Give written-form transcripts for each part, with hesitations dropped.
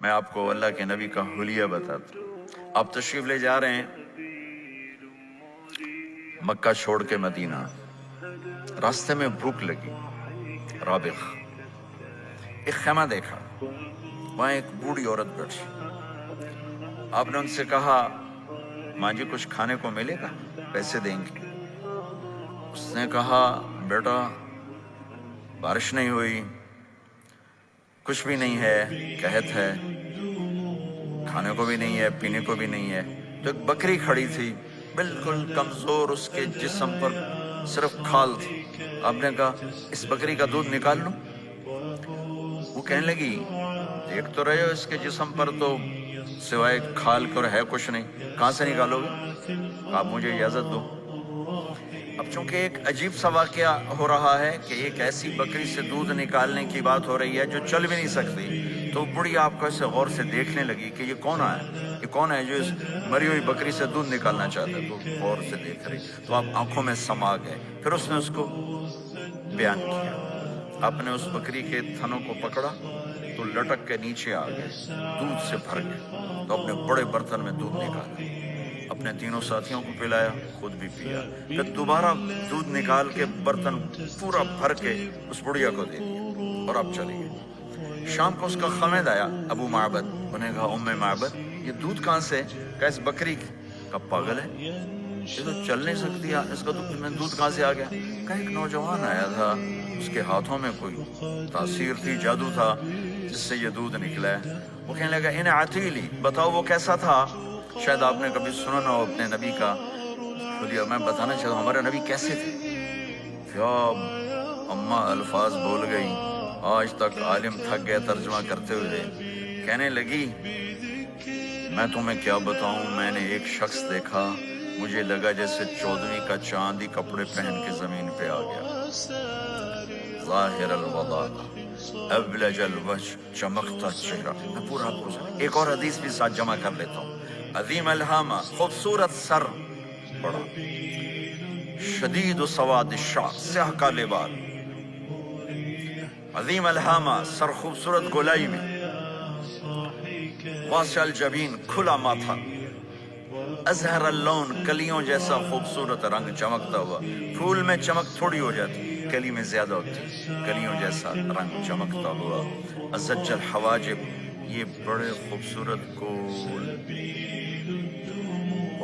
میں آپ کو اللہ کے نبی کا حلیہ بتاتا ہوں. آپ تشریف لے جا رہے ہیں مکہ چھوڑ کے مدینہ. راستے میں بھوک لگی. رابغ ایک خیمہ دیکھا, وہاں ایک بوڑھی عورت بیٹھی. آپ نے ان سے کہا ماں جی کچھ کھانے کو ملے گا, پیسے دیں گے. اس نے کہا بیٹا بارش نہیں ہوئی, کچھ بھی نہیں ہے, قحط ہے, کھانے کو بھی نہیں ہے, پینے کو بھی نہیں ہے. تو ایک بکری کھڑی تھی بالکل کمزور, اس کے جسم پر صرف کھال تھی. آپ نے کہا اس بکری کا دودھ نکال لوں. وہ کہنے لگی دیکھ تو رہے ہو اس کے جسم پر تو سوائے کھال کر ہے کچھ نہیں, کہاں سے نکالو گے؟ آپ مجھے اجازت دو. اب چونکہ ایک عجیب سا واقعہ ہو رہا ہے کہ ایک ایسی بکری سے دودھ نکالنے کی بات ہو رہی ہے جو چل بھی نہیں سکتی, تو بڑی آپ کو ایسے غور سے دیکھنے لگی کہ یہ کون ہے, یہ کون ہے جو اس مری ہوئی بکری سے دودھ نکالنا چاہتا ہے. تو غور سے دیکھ رہی, تو آپ آنکھوں میں سما گئے. پھر اس نے اس کو بیان کیا. آپ نے اس بکری کے تھنوں کو پکڑا تو لٹک کے نیچے آ گئے, دودھ سے بھر گئے. تو اپنے بڑے برتن میں دودھ نکالا, اپنے تینوں ساتھیوں کو پلایا, خود بھی پیا. پھر دوبارہ دودھ نکال کے برتن پورا بھر کے اس بڑھیا کو دے دیا اور آپ چلے گئے. شام کو اس کا خامد آیا ابو معبد. انہیں کہا ام معبد یہ دودھ کہاں سے؟ کہا اس بکری کی. کہا پاگل ہے, یہ تو چل نہیں سکتی, اس کا تو دودھ کہاں سے آ گیا؟ کہا ایک نوجوان آیا تھا, اس کے ہاتھوں میں کوئی تاثیر تھی, جادو تھا, جس سے یہ دودھ نکلا ہے. وہ کہنے لگا انہیں عتیلی, بتاؤ وہ کیسا تھا؟ شاید آپ نے کبھی سنا نہ ہو اپنے نبی کا حلیہ. میں بتانا چاہتا ہوں ہمارے نبی کیسے تھے. کیا اماں الفاظ بول گئی, آج تک عالم تھک گیا ترجمہ کرتے ہوئے. کہنے لگی میں تمہیں کیا بتاؤں, میں نے ایک شخص دیکھا, مجھے لگا جیسے 14ویں کا چاند ہی کپڑے پہن کے زمین پہ آ گیا. ظاہر الوضاء ابلج الوجه, چمکتا چہرہ. میں پورا آپ کو ایک اور حدیث بھی ساتھ جمع کر لیتا ہوں. عظیم الہامہ, خوبصورت سر, بڑا شدید سواد الشعر, سیاہ کالے بال. عظیم الہامہ, سر خوبصورت گولائی میں, واسع الجبین, کھلا ماتھا, ازہر اللون, کلیوں جیسا خوبصورت رنگ, چمکتا ہوا. پھول میں چمک تھوڑی ہو جاتی, کلی میں زیادہ ہوتی, کلیوں جیسا رنگ چمکتا ہوا. ازج الحواجب, یہ بڑے خوبصورت گول.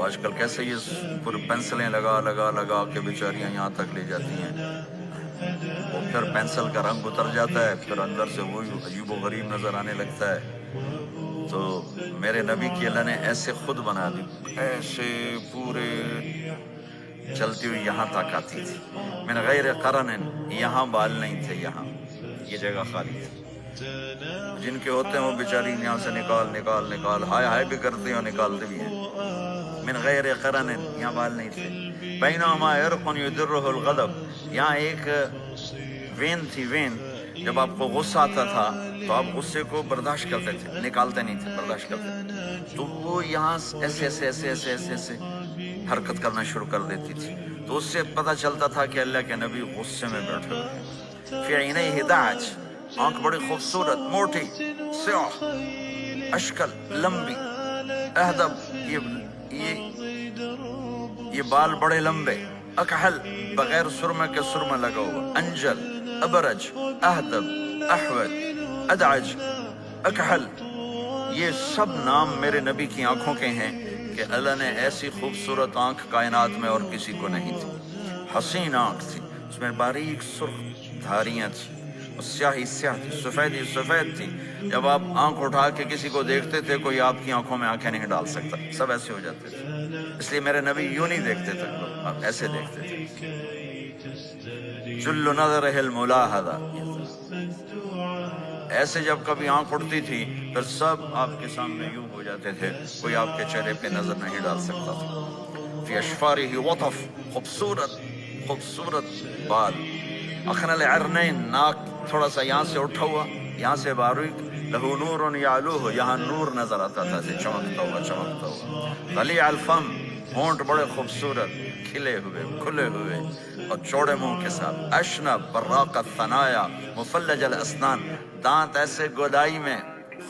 آج کل کیسے یہ پر پینسلیں لگا لگا لگا کے بیچاریاں یہاں تک لے جاتی ہیں, اور پھر پینسل کا رنگ اتر جاتا ہے, پھر اندر سے وہی عجیب و غریب نظر آنے لگتا ہے. تو میرے نبی کی اللہ نے ایسے خود بنا دی, ایسے پورے چلتی ہوئی یہاں تک آتی تھی. من غیر قرن, یہاں بال نہیں تھے, یہاں یہ جگہ خالی تھی. جن کے ہوتے ہیں وہ بیچاری یہاں سے نکال نکال نکال, ہائے ہائے بھی کرتے ہیں اور نکالتے بھی ہیں. من غیر قرن, یہاں بال نہیں تھے. بینہما عرق یدرہ الغضب, یہاں ایک وین تھی, وین. جب آپ کو غصہ آتا تھا تو آپ غصے کو برداشت کرتے تھے, نکالتے نہیں تھے, برداشت کرتے تھے. تو وہ یہاں ایسے ایسے ایسے ایسے ایسے ایسے حرکت کرنا شروع کر دیتی تھی. تو اس سے پتہ چلتا تھا کہ اللہ کے نبی غصے میں بیٹھے ہوئے ہیں. فی عینیہ دعج, آنکھ بڑی خوبصورت, موٹی, سیاہ, اشکل, لمبی, اہدب, یہ بال بڑے لمبے, اکحل, بغیر سرمے کے سرمہ لگا ہوا, انجل, ابرج, اہدب, احود, ادعج, اکحل. یہ سب نام میرے نبی کی آنکھوں کے ہیں کہ اللہ نے ایسی خوبصورت آنکھ کائنات میں اور کسی کو نہیں تھی. حسین آنکھ تھی, اس میں باریک سرخ دھاریاں تھیں, سیاہی سیاہ تھی, سفیدی سفید تھی. جب آپ آنکھ اٹھا کے کسی کو دیکھتے تھے, کوئی آپ کی آنکھوں میں آنکھیں نہیں ڈال سکتا, سب ایسے ہو جاتے تھے. اس لیے میرے نبی یوں نہیں دیکھتے تھے, آپ ایسے دیکھتے تھے. جل نظرہ الملاحظہ, ایسے جب کبھی آنکھ اٹھتی تھی پھر سب آپ کے سامنے یوں ہو جاتے تھے, کوئی آپ کے چہرے پہ نظر نہیں ڈال سکتا تھا. فی اشفارہ وطف, خوبصورت خوبصورت بال. اخن العرنین, ناک تھوڑا سا یہاں سے اٹھا ہوا, یہاں سے باریک. لہو نور یعلوہ, یہاں نور نظر آتا تھا, سے چمکتا ہوا چمکتا ہوا. غلیظ الفم, ہونٹ بڑے خوبصورت, کھلے ہوئے کھلے ہوئے اور چوڑے منہ کے ساتھ. اشنب براق الثنایا, مفلج الاسنان, دانت ایسے گودائی میں